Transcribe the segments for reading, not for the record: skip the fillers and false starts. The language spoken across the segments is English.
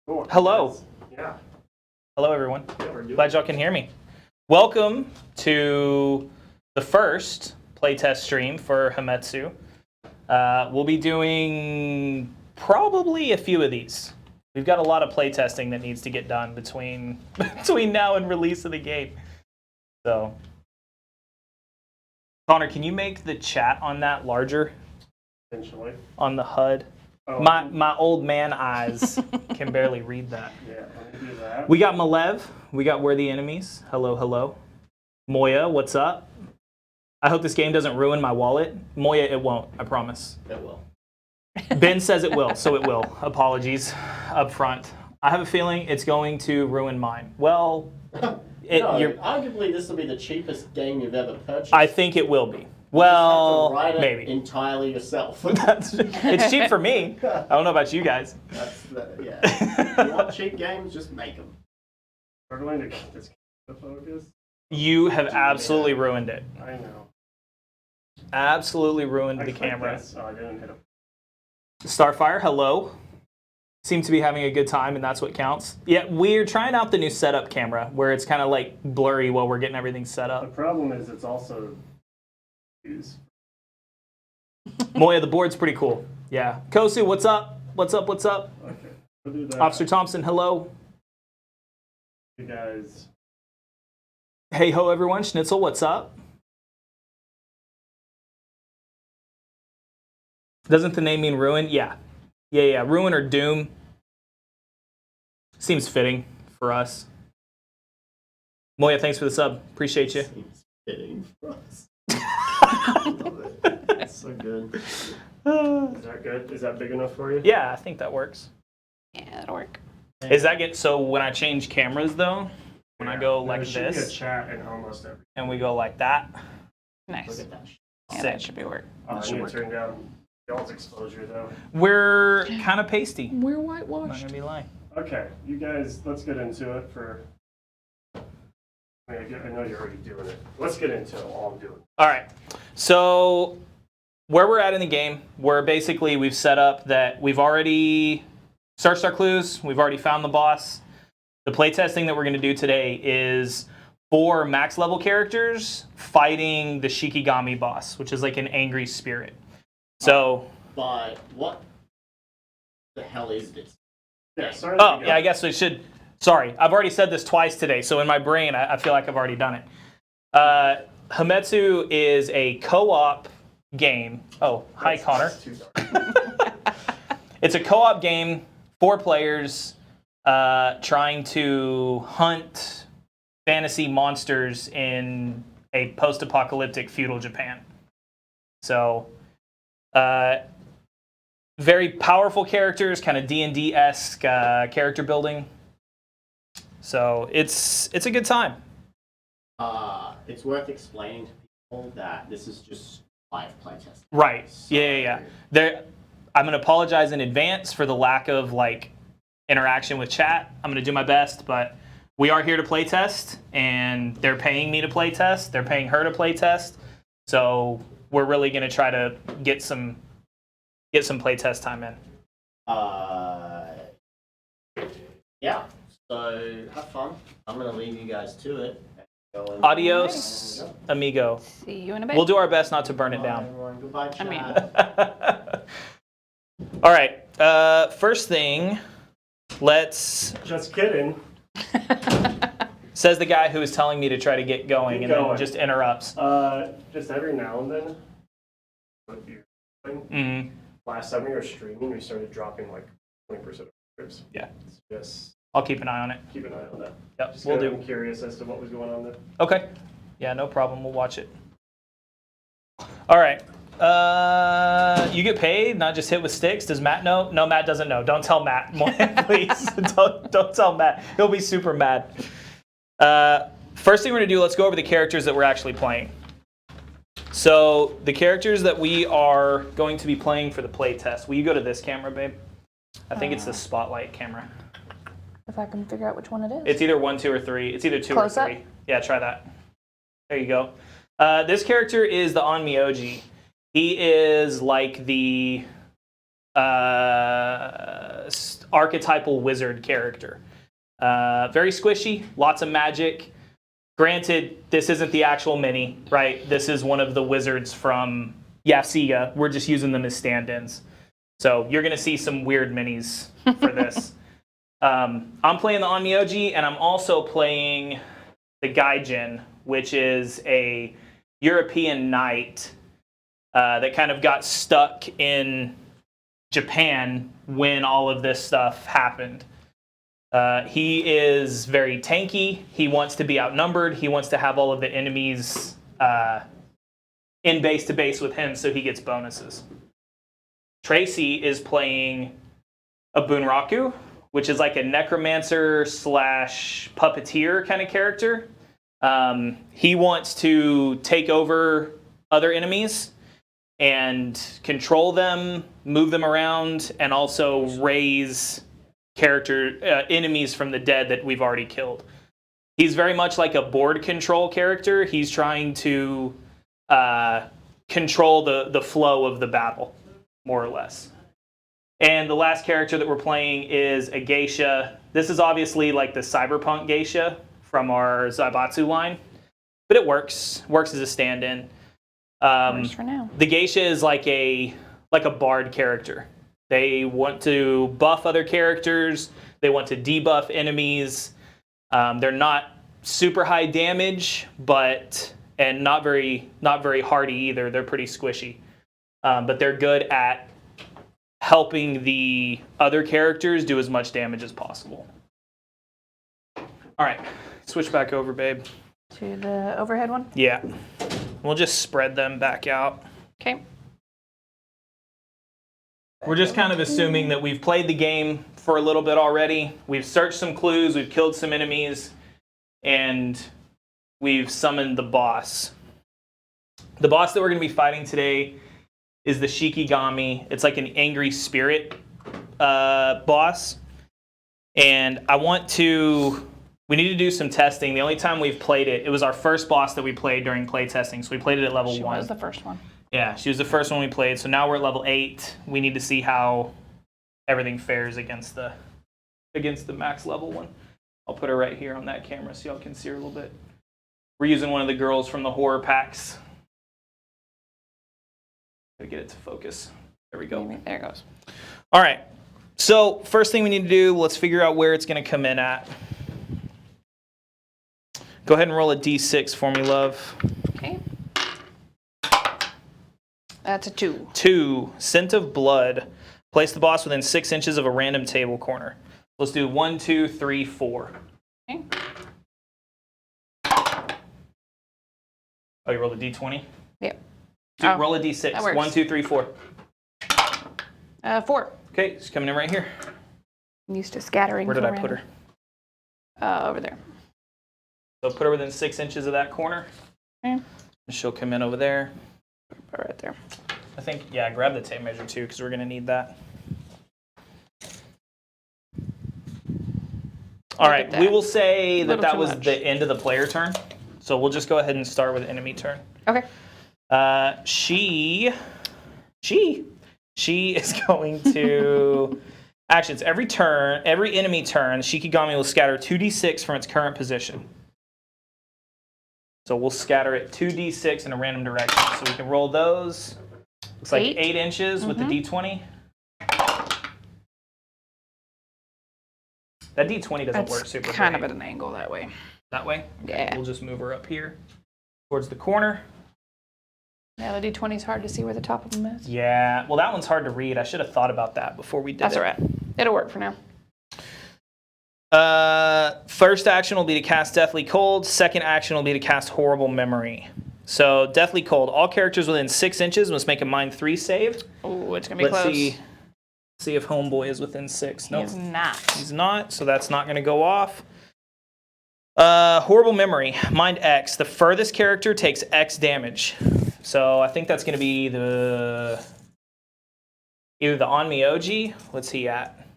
Cool. Hello. Yeah. Hello, everyone. Yeah, Glad y'all can hear me. Welcome to the first playtest stream for HAMETSU. We'll be doing probably a few of these. We've got a lot of playtesting that needs to get done between now and release of the game. So, Connor, can you make the chat on that larger? Potentially. On the HUD? Oh. My old man eyes can barely read that. Yeah, let me do that. We got Malev. We got Worthy Enemies. Hello, hello. Moya, what's up? I hope this game doesn't ruin my wallet. Moya, it won't. I promise. It will. Ben says it will, so it will. Apologies up front. I have a feeling it's going to ruin mine. Well, arguably this will be the cheapest game you've ever purchased. I think it will be. You Well, just have to write it maybe. entirely yourself. It's cheap for me. I don't know about you guys. Yeah. If you want cheap games, just make them. Struggling to keep this focus. You have absolutely ruined it. I know. Absolutely ruined I the clicked camera. this. Oh, I didn't hit it. Starfire, hello. Seem to be having a good time, and that's what counts. Yeah, we're trying out the new setup camera, where it's kind of like blurry while we're getting everything set The up. problem is it's also used. Moya, the board's pretty cool. Yeah. Kosu, what's up? What's up? What's up? Okay, we'll do that. Officer Thompson, hello. You guys. Hey ho, everyone. Schnitzel, what's up? Doesn't the name mean ruin? Yeah. Yeah. Ruin or doom. Seems fitting for us. Moya, thanks for the sub. Appreciate you. Seems fitting for us. I love it. It's so good. Is that good? Is that big enough for you? Yeah, I think that works. Yeah, that'll work. Is that get so when I change cameras though, when I go like there should be a this chat in almost every. and we go like that? Look Nice. at that. Yeah, Sick. that should be work. I That should need to work. turn down y'all's exposure though. We're kind of pasty. We're I'm not whitewashed. gonna be lying. Okay, you guys, let's get into it for. I know you're already doing it. Let's get into it while I'm doing it. All right. So where we're at in the game, we've set up that we've already searched our clues. We've already found the boss. The playtesting that we're going to do today is 4 max level characters fighting the Shikigami boss, which is like an angry spirit. So. But what the hell is this? Yeah, sorry. Oh, yeah, I guess we should. Sorry, I've already said this twice today, so in my brain, I feel like I've already done it. HAMETSU is a co-op game. Oh, hi, Connor. That's too dark. It's a co-op game, 4 players trying to hunt fantasy monsters in a post-apocalyptic feudal Japan. So, very powerful characters, kind of D&D-esque character building. So it's a good time. It's worth explaining to people that this is just live playtest. Right. So- Yeah. I'm going to apologize in advance for the lack of like interaction with chat. I'm going to do my best, but we are here to play test, and they're paying me to play test. They're paying her to play test. So we're really going to try to get some play test time in. Yeah. So have fun. I'm gonna leave you guys to it. Adios, amigo. See you in a bit. We'll do our best not to burn it down. Everyone. Goodbye, chat. I mean- All right. First thing, let's. Just kidding. Says the guy who is telling me to try to get going Keep and then going. just interrupts. Just every now and then. What you're doing. Mm-hmm. Last time we were streaming, we started dropping like 20% of trips. Yeah. Just I'll keep an eye on it. keep an eye on that. Yep, Just we'll kinda do. I'm curious as to what was going on there. Okay. Yeah, no problem. We'll watch it. All right. You get paid, not just hit with sticks. Does Matt know? No, Matt doesn't know. Don't tell Matt, please. Don't tell Matt. He'll be super mad. First thing we're gonna do, let's go over the characters that we're actually playing. So the characters that we are going to be playing for the play test. Will you go to this camera, babe? I think it's the spotlight camera. If I can figure out which one it is. It's either 1, 2, or 3. It's either 2 Close or up? 3. Yeah, try that. There you go. This character is the Onmyoji. He is like the archetypal wizard character. Very squishy, lots of magic. Granted, this isn't the actual mini, right? This is one of the wizards from Yafsiga. We're just using them as stand-ins. So you're going to see some weird minis for this. I'm playing the Onmyoji, and I'm also playing the Gaijin, which is a European knight that kind of got stuck in Japan when all of this stuff happened. He is very tanky. He wants to be outnumbered. He wants to have all of the enemies in base to base with him so he gets bonuses. Tracy is playing a Bunraku, which is like a necromancer slash puppeteer kind of character. He wants to take over other enemies and control them, move them around, and also raise enemies from the dead that we've already killed. He's very much like a board control character. He's trying to control the flow of the battle, more or less. And the last character that we're playing is a geisha. This is obviously like the cyberpunk geisha from our Zaibatsu line, but it works as a stand-in. Works for now. The geisha is like a bard character. They want to buff other characters. They want to debuff enemies. They're not super high damage, and not very hardy either. They're pretty squishy, but they're good at helping the other characters do as much damage as possible. All right, switch back over, babe. To the overhead one? Yeah. We'll just spread them back out. Okay. We're just kind of assuming that we've played the game for a little bit already. We've searched some clues, we've killed some enemies, and we've summoned the boss. The boss that we're going to be fighting today is the Shikigami. It's like an angry spirit boss. And we need to do some testing. The only time we've played it was our first boss that we played during playtesting. So we played it at level 1. She was the first one. Yeah, she was the first one we played. So now we're at level 8. We need to see how everything fares against the max level one. I'll put her right here on that camera so y'all can see her a little bit. We're using one of the girls from the horror packs. Gotta get it to focus. There we go. There it goes. All right. So first thing we need to do, let's figure out where it's going to come in at. Go ahead and roll a d6 for me, love. Okay. That's a 2. 2. Scent of blood. Place the boss within 6 inches of a random table corner. Let's do 1, 2, 3, 4. Okay. Oh, you rolled a d20? Yep. Roll a d6. That works. 1, 2, 3, 4. 4. Okay, she's coming in right here. I'm used to scattering. Where did I put her? Over there. So put her within 6 inches of that corner. Okay. And she'll come in over there. Put her right there. I think, yeah, grab the tape measure too, because we're going to need that. All right, we will say that was the end of the player turn. So we'll just go ahead and start with enemy turn. Okay. She is going to... Actually, it's every enemy turn, Shikigami will scatter 2d6 from its current position. So we'll scatter it 2d6 in a random direction. So we can roll those. Looks like 8 inches with the d20. That d20 doesn't work super kind great. of at an angle that way. That way? Yeah. We'll just move her up here towards the corner. Yeah, the d20 is hard to see where the top of them is. Yeah, well, that one's hard to read. I should have thought about that before we did That's all right. It'll work for now. First action will be to cast Deathly Cold. Second action will be to cast Horrible Memory. So, Deathly Cold. All characters within 6 inches must make a Mind 3 save. Oh, it's going to be close. Let's see if Homeboy is within 6. No, He's not. He's not, so that's not going to go off. Horrible Memory. Mind X. The furthest character takes X damage. So, I think that's going to be either the Onmyoji. What's he at?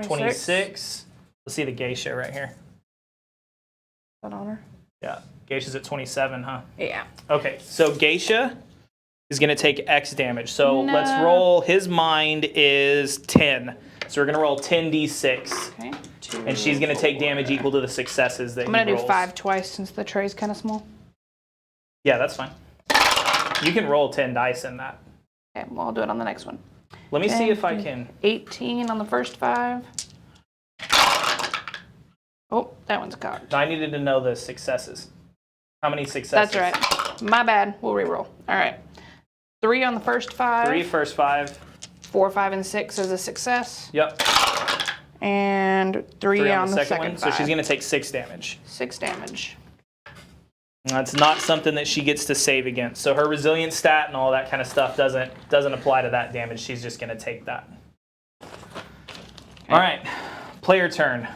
26. Let's see the Geisha right here. Is that on her? Yeah, Geisha's at 27, huh? Yeah. Okay, so Geisha is going to take X damage. So No. let's roll. His mind is 10. So we're going to roll 10d6. Okay. Two, And she's going to take 4. damage equal to the successes that I'm gonna he rolls. do 5 twice since the tray's kind of small. Yeah, that's fine. You can roll 10 dice in that. Okay, well, I'll do it on the next one. Let me see if I can. 18 on the first 5. Oh, that one's cocked. I needed to know the successes. How many successes? That's right. My bad. We'll reroll. All right. 3 on the first 5. 3 first 5. 4, 5, and 6 is a success. Yep. And 3 on the second one. 5. So she's going to take 6 damage. 6 damage. That's not something that she gets to save against. So her resilience stat and all that kind of stuff doesn't apply to that damage. She's just going to take that. Okay. All right. Player turn.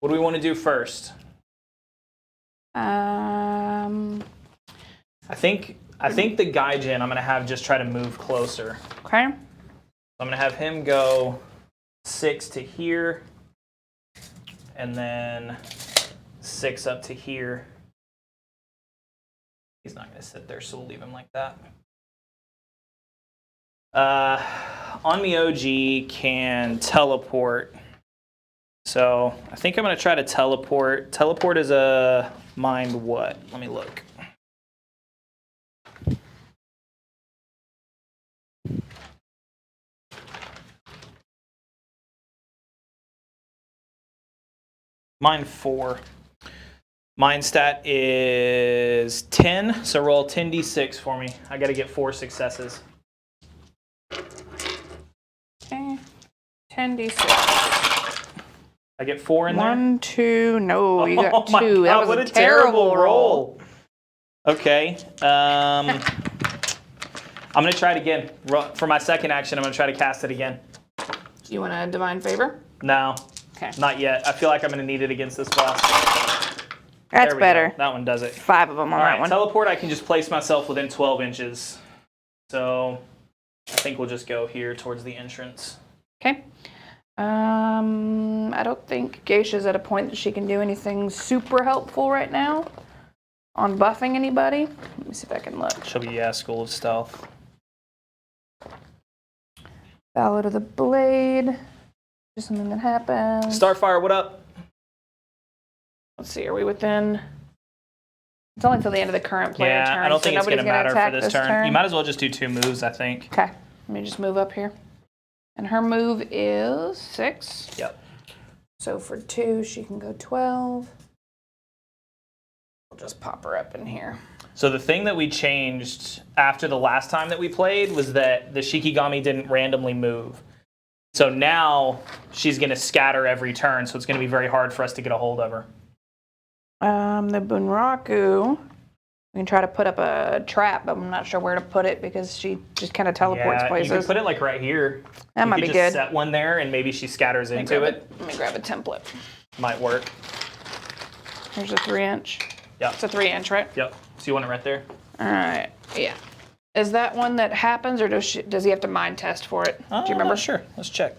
What do we want to do first? I think the Gaijin I'm going to have just try to move closer. Okay. I'm going to have him go 6 to here, and then 6 up to here. He's not going to sit there, so we'll leave him like that. Onmyoji can teleport. So I think I'm going to try to teleport. Teleport is a mind what? Let me look. Mind 4. Mind stat is 10, so roll 10d6 for me. I got to get 4 successes. Okay. 10d6. I get 4 in there. 1, 2. No, you got 2. Oh my God, That was what a terrible roll. Okay. I'm going to try it again. For my second action, I'm going to try to cast it again. You want a divine favor? No, Okay. not yet. I feel like I'm going to need it against this boss. That's There we better. go. That one does it. 5 of them on All that right, one. teleport, I can just place myself within 12 inches. So I think we'll just go here towards the entrance. Okay. I don't think Geisha's at a point that she can do anything super helpful right now on buffing anybody. Let me see if I can look. She'll be, yeah, School of Stealth. Ballad of the Blade. Just something that happens. Starfire, what up? Let's see, are we within? It's only until the end of the current player Yeah, turn. I don't so think it's going to nobody's gonna matter for attack this turn. You might as well just do 2 moves, I think. Okay, let me just move up here. And her move is 6. Yep. So for 2, she can go 12. We'll just pop her up in here. So the thing that we changed after the last time that we played was that the Shikigami didn't randomly move. So now she's going to scatter every turn, so it's going to be very hard for us to get a hold of her. The Bunraku, we can try to put up a trap, but I'm not sure where to put it because she just kind of teleports Yeah, places. you can put it like right here. That might you be could good. just set one there, and maybe she scatters into it. Let me grab a template. Might work. Here's a 3-inch. Yep. It's a 3-inch, right? Yep. So you want it right there? All right. Yeah. Is that one that happens, or does he have to mind test for it? Do you remember? Sure. Let's check.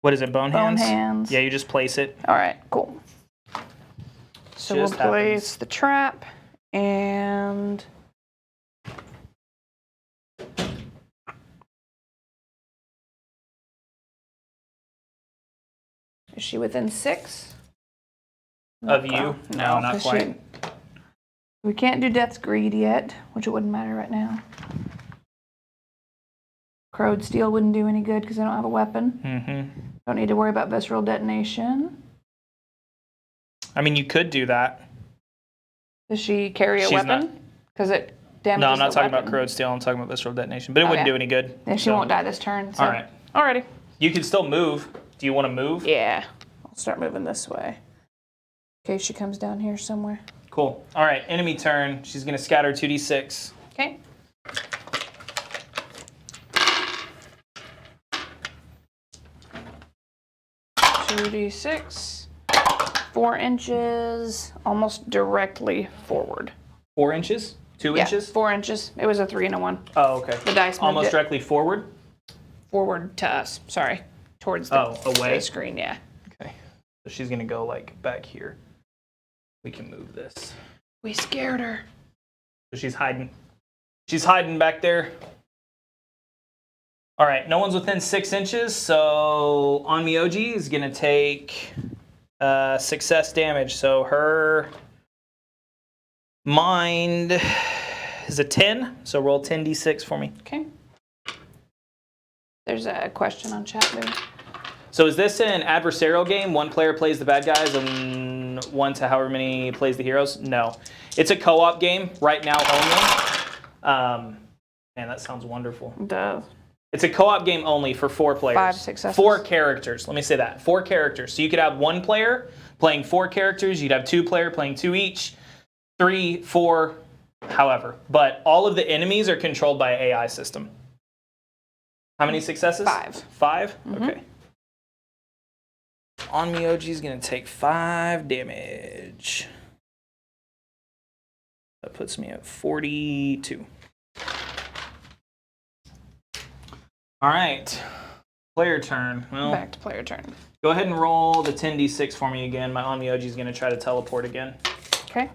What is it? Bone Bone hands? hands. Yeah, you just place it. All right. Cool. So Just we'll place happens. the trap and. Is she within 6? Of you? No, not 'cause quite. We can't do Death's Greed yet, which it wouldn't matter right now. Crowed Steel wouldn't do any good because they don't have a weapon. Mm-hmm. Don't need to worry about Visceral Detonation. I mean, you could do that. Does she carry a She's weapon? Because it damages No, I'm not the talking weapon. about Crowed Steel. I'm talking about Visceral Detonation. But it wouldn't Okay. do any good. Then she so. won't die this turn. So. All right. Alrighty. You can still move. Do you want to move? Yeah. I'll start moving this way. In case she comes down here somewhere. Cool. All right. Enemy turn. She's going to scatter 2d6. Okay. $2d6. 4 inches, almost directly forward. 4 inches? 2 Yeah, inches? 4 inches. It was a 3 and a 1. Oh, okay. The dice moved Almost it directly forward? forward to us. Sorry, towards the, away? the screen. Yeah. Okay. So she's going to go like back here. We can move this. We scared her. So she's hiding. She's hiding back there. All right, no one's within 6 inches, so Onmyoji is gonna take success damage. So her mind is a 10, so roll 10d6 for me. Okay. There's a question on chat there. So is this an adversarial game? One player plays the bad guys and one to however many plays the heroes? No. It's a co-op game right now only. Man, that sounds wonderful. It does. It's a co-op game only for 4 players. 5 successes. 4 characters. Let me say that. 4 characters. So you could have 1 player playing 4 characters. You'd have 2 player playing 2 each. 3, 4, however. But all of the enemies are controlled by an AI system. How many successes? 5. 5? Okay. Onmyoji's going to take 5 damage. That puts me at 42. All right. Player turn. Well, Back to player turn. go ahead and roll the 10d6 for me again. My Onmyoji's going to try to teleport again. Okay.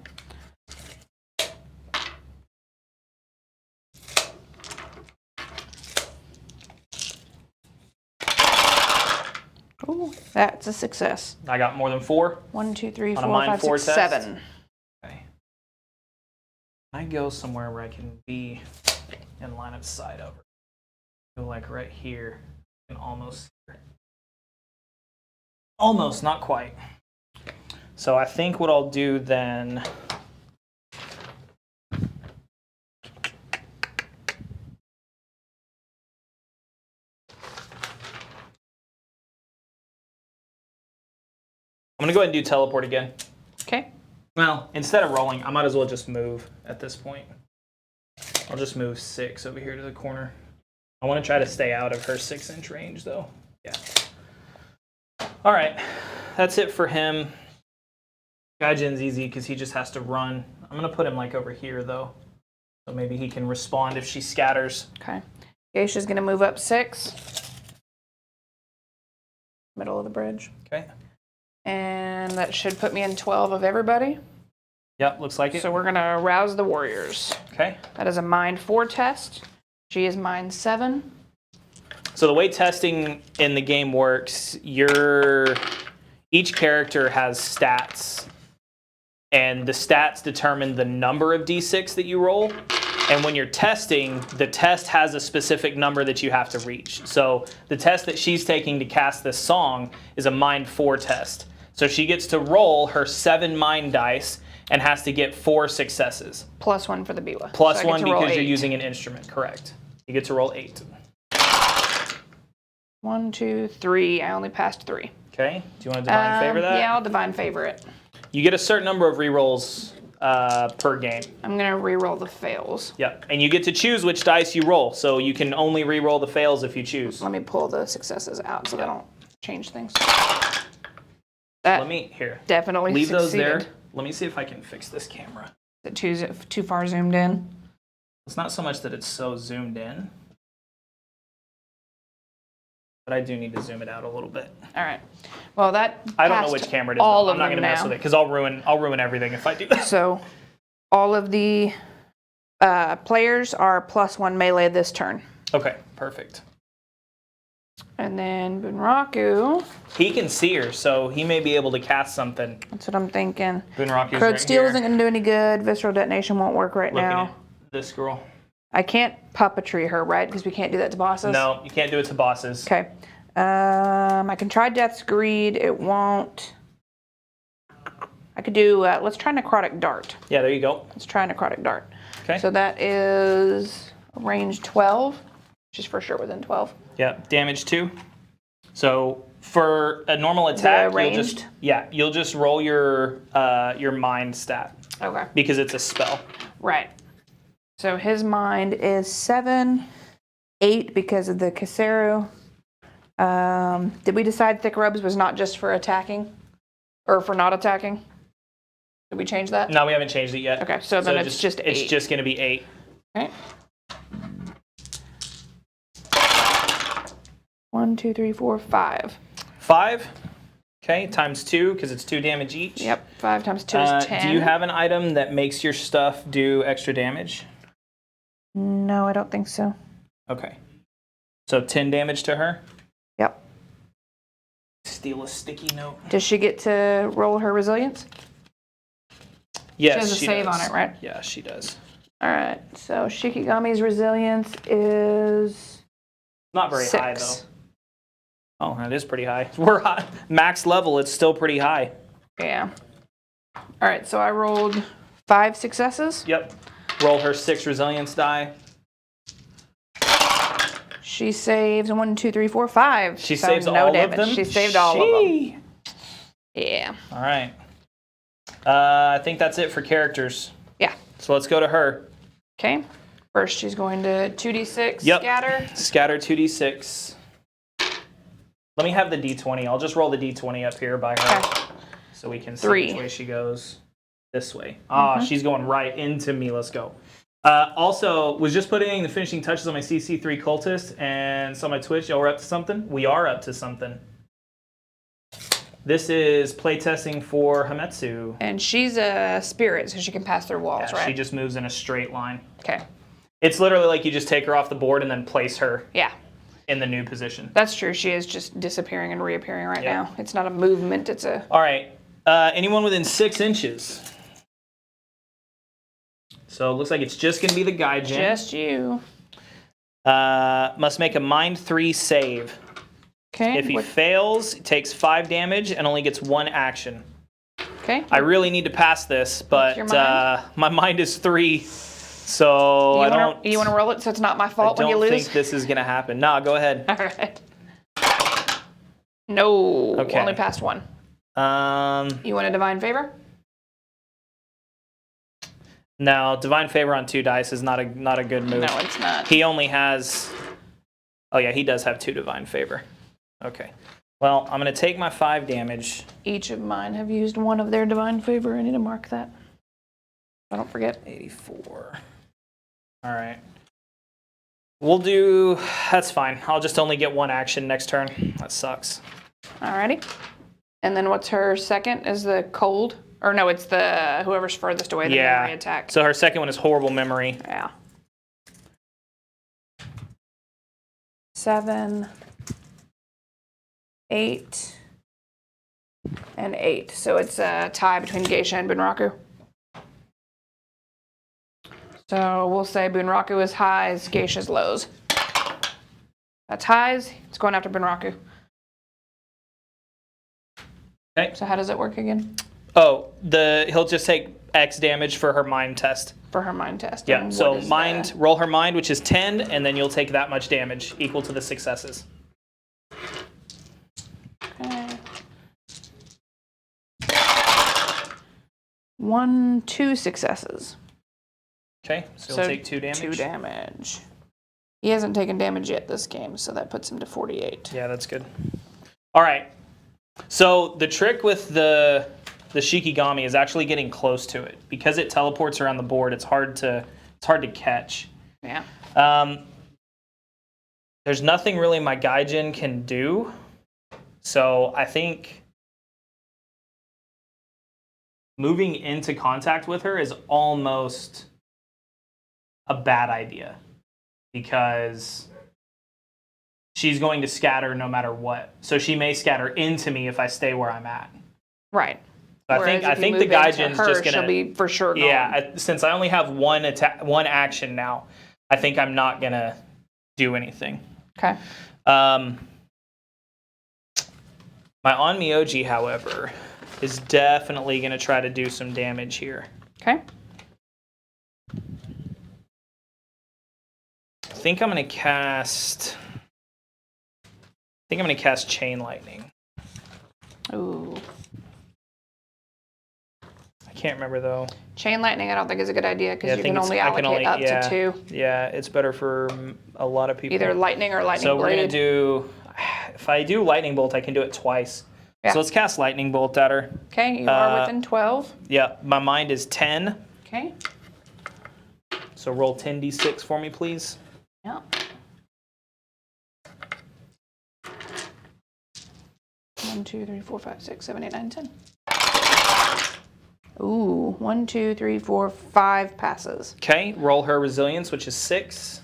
Ooh, that's a success. I got more than 4. 1, 2, 3, On a 4, mind 5, 4 6, test? 7. Okay. I go somewhere where I can be in line of sight of her. Go like right here and almost here. Almost, not quite. So I think what I'll do then. I'm gonna go ahead and do teleport again. Okay. Well, instead of rolling, I might as well just move at this point. I'll just move 6 over here to the corner. I want to try to stay out of her 6-inch range, though. Yeah. All right. That's it for him. Gaijin's easy because he just has to run. I'm going to put him like over here, though. So maybe he can respond if she scatters. Okay. Geisha's going to move up 6. Middle of the bridge. Okay. And that should put me in 12 of everybody. Yep, looks like it. So we're going to rouse the warriors. Okay. That is a mind 4 test. She is mind 7. So the way testing in the game works, each character has stats, and the stats determine the number of d6 that you roll. And when you're testing, the test has a specific number that you have to reach. So the test that she's taking to cast this song is a mind 4 test. So she gets to roll her 7 mind dice and has to get 4 successes. Plus 1 for the Biwa. Plus So I get 1 to roll because you're 8. using an instrument, correct. You get to roll 8. 1, 2, 3. I only passed 3. Okay, do you want to divine favor that? Yeah, I'll divine favor it. You get a certain number of rerolls per game. I'm going to re-roll the fails. Yep, and you get to choose which dice you roll, so you can only re-roll the fails if you choose. Let me pull the successes out so they don't change things. Let me, here, Definitely leave those succeeded. there. Let me see if I can fix this camera. Is it too far zoomed in? It's not so much that it's so zoomed in, but I do need to zoom it out a little bit. All right. Well, that I don't know passed which camera it is, all though. of I'm not them going to mess now. with it, because I'll ruin everything if I do that. So all of the players are plus 1 melee this turn. Okay, perfect. And then Bunraku, He can see her, so he may be able to cast something. that's what I'm thinking. Bunraku's Crowed right Steel here, isn't going to do any good. Visceral Detonation won't work right looking now. at this girl. I can't puppetry her, right? Because we can't do that to bosses? No, you can't do it to bosses. Okay. I can try Death's Greed. It won't. I could do, let's try Necrotic Dart. Yeah, there you go. Let's try Necrotic Dart. Okay. So that is range 12, which is for sure within 12. Yeah, damage 2. So for a normal attack, ranged? you'll just roll your mind stat Okay. because it's a spell. Right. So his mind is 7, 8 because of the Kaseru. Did we decide Thick Robes was not just for attacking? Or for not attacking? Did we change that? No, we haven't changed it yet. Okay, so then it's just 8. It's just going to be 8. Okay. 1, 2, 3, 4, 5. 5. Okay, times 2 because it's 2 damage each. Yep, 5 times 2 is 10. Do you have an item that makes your stuff do extra damage? No, I don't think so. Okay. So 10 damage to her. Yep. Steal a sticky note. Does she get to roll her resilience? Yes, She has a save does. on it, right? Yeah, she does. All right, so Shikigami's resilience is Not very 6. high, though. Oh, that is pretty high. We're high. Max level, it's still pretty high. Yeah. All right, so I rolled 5 successes. Yep. Roll her 6 resilience die. She saves 1, 2, 3, 4, 5. She So saves no all damage. of them? She saved all of them. Yeah. All right. I think that's it for characters. Yeah. So let's go to her. Okay. First, she's going to 2d6 Yep. scatter. Scatter 2d6. Let me have the d20. I'll just roll the d20 up here by her. Okay. So we can see 3. which way she goes. This way. She's going right into me. Let's go. Also, was just putting the finishing touches on my CC3 cultist, and so on my Twitch, y'all were up to something? We are up to something. This is playtesting for HAMETSU. And she's a spirit, so she can pass through walls, Yeah, right? she just moves in a straight line. Okay. It's literally like you just take her off the board and then place her Yeah. in the new position. That's true. She is just disappearing and reappearing right Yeah. now. It's not a movement, it's a... All right. Anyone within 6 inches? So it looks like it's just going to be the Gaijin. Just you. Must make a mind 3 save. Okay. If he fails, he takes 5 damage and only gets 1 action. Okay. I really need to pass this, but your mind? my mind is 3, so I don't. You want to roll it so it's not my fault I when you don't lose? think this is gonna happen. Nah, go ahead. All right. No. Okay. Only passed 1. You want a divine favor? No, divine favor on 2 dice is not a good move. No, it's not. He only has. Oh yeah, he does have 2 divine favor. Okay. Well, I'm gonna take my 5 damage. Each of mine have used 1 of their divine favor. I need to mark that. I don't forget. 84. All right. We'll do. That's fine. I'll just only get 1 action next turn. That sucks. Alrighty. And then what's her second? Is the cold? Or no, it's the whoever's furthest away, the memory attack. So her second one is horrible memory. Yeah. 7, 8, and 8. So it's a tie between Geisha and Bunraku. So we'll say Bunraku is highs, Geisha's lows. That's highs. It's going after Bunraku. Okay. So how does it work again? Oh, he'll just take X damage for her mind test. For her mind test. Yeah. And So what is mind, roll her mind, which is 10, and then you'll take that much damage equal to the successes. Okay. 1, 2 successes. Okay. So he'll take 2 damage. 2 damage. He hasn't taken damage yet this game, so that puts him to 48. Yeah, that's good. All right. So the trick with the Shikigami is actually getting close to it. Because it teleports around the board, it's hard to catch. Yeah. There's nothing really my Gaijin can do. So I think moving into contact with her is almost a bad idea. Because she's going to scatter no matter what. So she may scatter into me if I stay where I'm at. Right. So Whereas I if you think the move into Gaijin's her, just gonna. She'll be for sure gone. Yeah, since I only have one action now, I think I'm not gonna do anything. Okay. My Onmyoji, however, is definitely gonna try to do some damage here. Okay. I think I'm gonna cast Chain Lightning. Ooh. I can't remember though. Chain lightning, I don't think is a good idea because Yeah, I you think can it's- only I can allocate only- up to 2. Yeah, it's better for a lot of people. Either lightning or lightning So blade. we're gonna do. If I do Lightning Bolt, I can do it twice. Yeah. So let's cast Lightning Bolt at her. Okay, you are within 12. Yeah, my mind is 10. Okay. So roll 10d6 for me, please. Yeah. 1, 2, 3, 4, 5, 6, 7, 8, 9, 10. Ooh, 1, 2, 3, 4, 5 passes. Okay, roll her resilience, which is 6.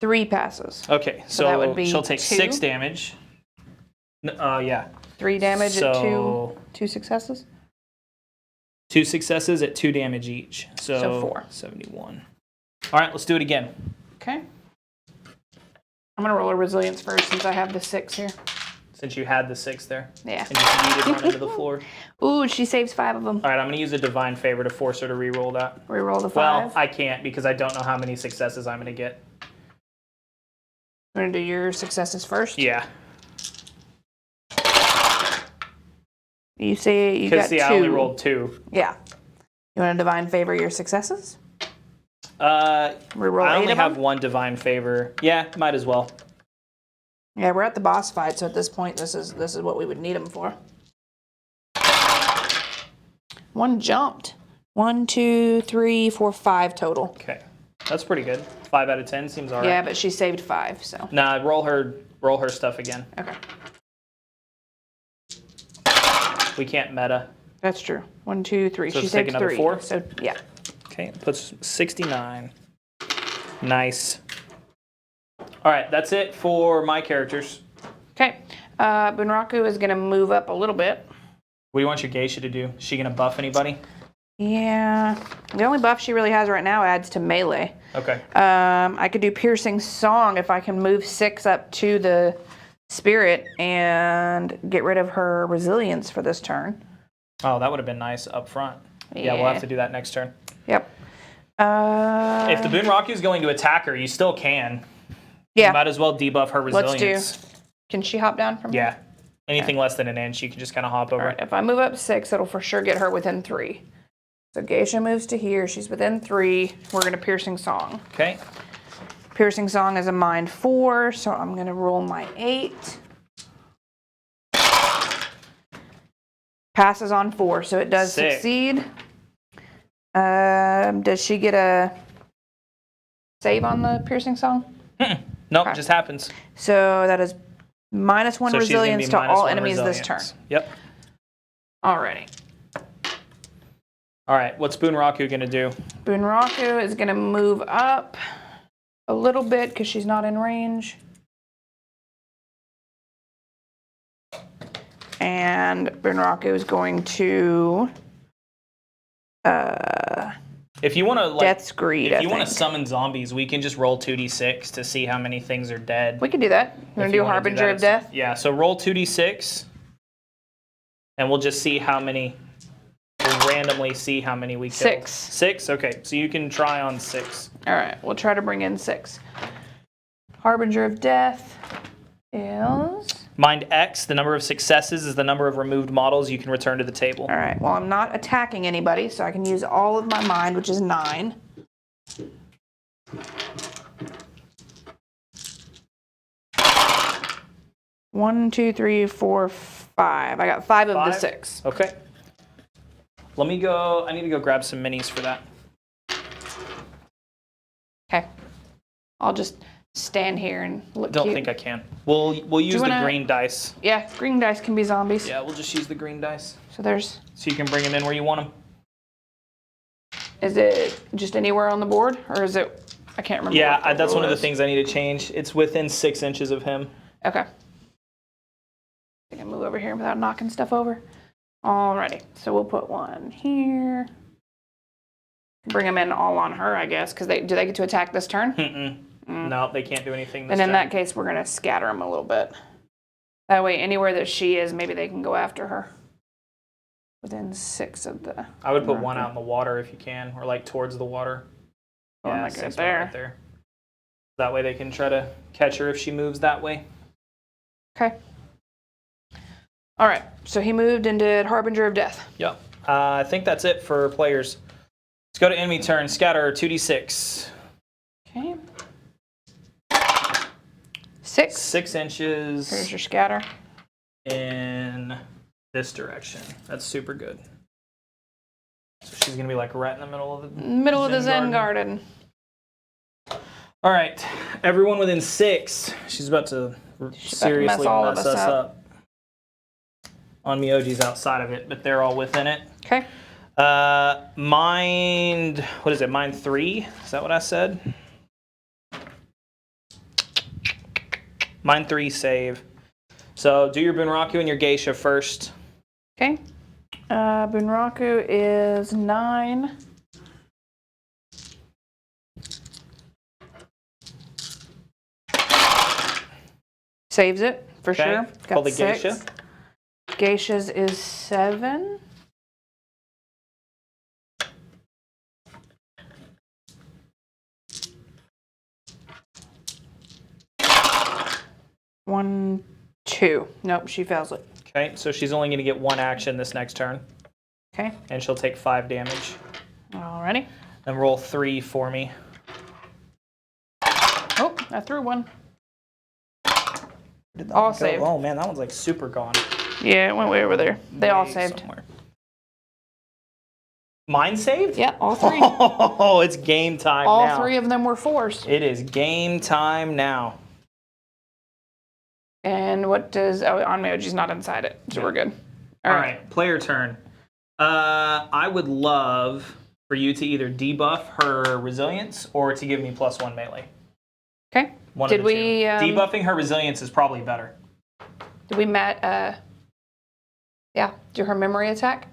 Three passes. Okay, So that so would be she'll take 2. 6 damage. Yeah. 3 damage at So- two successes. 2 successes at 2 damage each. So 4. 71. All right, let's do it again. Okay. I'm gonna roll a resilience first since I have the 6 here. Since you had the 6 there. Yeah. And just needed run into the floor. Ooh, she saves 5 of them. All right, I'm going to use a divine favor to force her to re-roll that. Reroll the 5. Well, I can't because I don't know how many successes I'm going to get. I'm gonna do your successes first. Yeah. You say you got Because, 2. see, I only rolled 2. Yeah. You want to divine favor your successes? I Reroll 8 only of have them? 1 divine favor. Yeah, might as well. Yeah, we're at the boss fight, so at this point, this is what we would need them for. 1 jumped. 1, 2, 3, 4, 5 total. Okay. That's pretty good. 5 out of 10 seems all right. Yeah, but she saved 5, so. Nah, roll her stuff again. Okay. We can't meta. That's true. 1, 2, 3. So She let's take saved another 3. 4? So, yeah. Okay, it puts 69. Nice. All right, that's it for my characters. Okay. Bunraku is going to move up a little bit. What do you want your geisha to do? Is she going to buff anybody? Yeah. The only buff she really has right now adds to melee. Okay. I could do Piercing Song if I can move 6 up to the spirit and get rid of her resilience for this turn. Oh, that would have been nice up front. Yeah, we'll Yeah. have to do that next turn. Yep. If the Bunraku is going to attack her, you still can. You Yeah. might as well debuff her Let's resilience. do. Can she hop down from here? Yeah. Anything less than an inch, you can just kind of hop over. All right. If I move up 6, it'll for sure get her within 3. So Geisha moves to here. She's within 3. We're going to Piercing Song. Okay. Piercing Song is a mind 4, so I'm going to roll my 8. Passes on 4, so it does Sick. succeed. Does she get a save on the Piercing Song? Nope, Okay. just happens. So that is -1 So she's gonna resilience be to all -1 enemies this turn. resilience. Yep. Alrighty. All right, what's Bunraku going to do? Bunraku is going to move up a little bit because she's not in range. And Bunraku is going to If you want to like Death's Greed, if I you want to think. summon zombies, we can just roll 2d6 to see how many things are dead. We can do that. You want If to do wanna Harbinger that, of Death? Yeah, so roll 2d6 and we'll just see how many we'll randomly see how many we kill. 6. 6? Okay. So you can try on 6. Alright, we'll try to bring in 6. Harbinger of Death is... Mind X, the number of successes is the number of removed models you can return to the table. Alright, well I'm not attacking anybody, so I can use all of my mind, which is 9. One, 2, 3, 4, 5. I got 5 of the 6. Okay. Let me go. I need to go grab some minis for that. Okay. I'll just stand here and look Don't cute. think I can. We'll use the wanna- green dice. Yeah, green dice can be zombies. Yeah, we'll just use the green dice. So there's... So you can bring them in where you want them. Is it just anywhere on the board? Or is it... I can't remember. Yeah, what the that's one of rule the is. things I need to change. It's within 6 inches of him. Okay. I can move over here without knocking stuff over. Alrighty, so we'll put one here. Bring them in all on her, I guess, because do they get to attack this turn? No, they can't do anything this And in turn. that case, we're gonna scatter them a little bit. That way, anywhere that she is, maybe they can go after her. Within 6 of the... I would put one out in the water if you can, or like towards the water. Oh, Yeah, not 6 good went there. right there. That way they can try to catch her if she moves that way. Okay. Alright, so he moved and did Harbinger of Death. Yep. I think that's it for players. Let's go to enemy turn. Scatter 2d6. Okay. 6. 6 inches Here's your scatter. in this direction. That's super good. So she's going to be like right in the middle of the Middle of the Zen garden. Garden. All right, everyone within 6. She's about to seriously all of mess us us up. On Myoji's outside of it, but they're all within it. Okay. Mind, what is it? Mind 3? Is that what I said? Mind 3 save. So do your Bunraku and your Geisha first. Okay. Bunraku is 9. Saves it for Okay. sure. Call the 6. Geisha. Geisha's is 7. One, 2. Nope, she fails it. Okay, so she's only going to get 1 action this next turn, Okay. and she'll take 5 damage. Alrighty. Then roll 3 for me. Oh, I threw one. Did that All one go? saved. Oh man, that one's like super gone. Yeah, it went way over there. They all Way saved. somewhere. Mine saved? Yeah, all 3. Oh, it's game time All now. 3 of them were 4s. It is game time now. And what does... Oh, Onmyoji's not inside it, so we're good. All right, player turn. I would love for you to either debuff her resilience or to give me +1 melee. Okay. One Did of the we... two. Debuffing her resilience is probably better. Did we do her memory attack?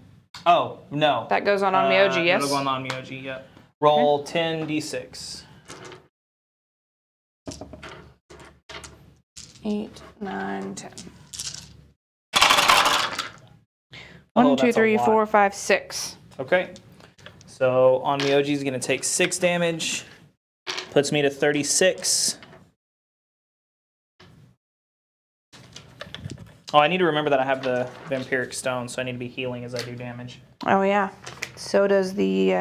Oh, no. That goes on Onmyoji, yes? That'll go on Myoji, yep. Roll 10d6. 8, 9, 10. Oh, 1, 2, that's a 3, lot. 4, 5, 6. Okay. So on Myoji is going to take 6 damage. Puts me to 36. Oh, I need to remember that I have the Vampiric Stone, so I need to be healing as I do damage. Oh, yeah. So does the...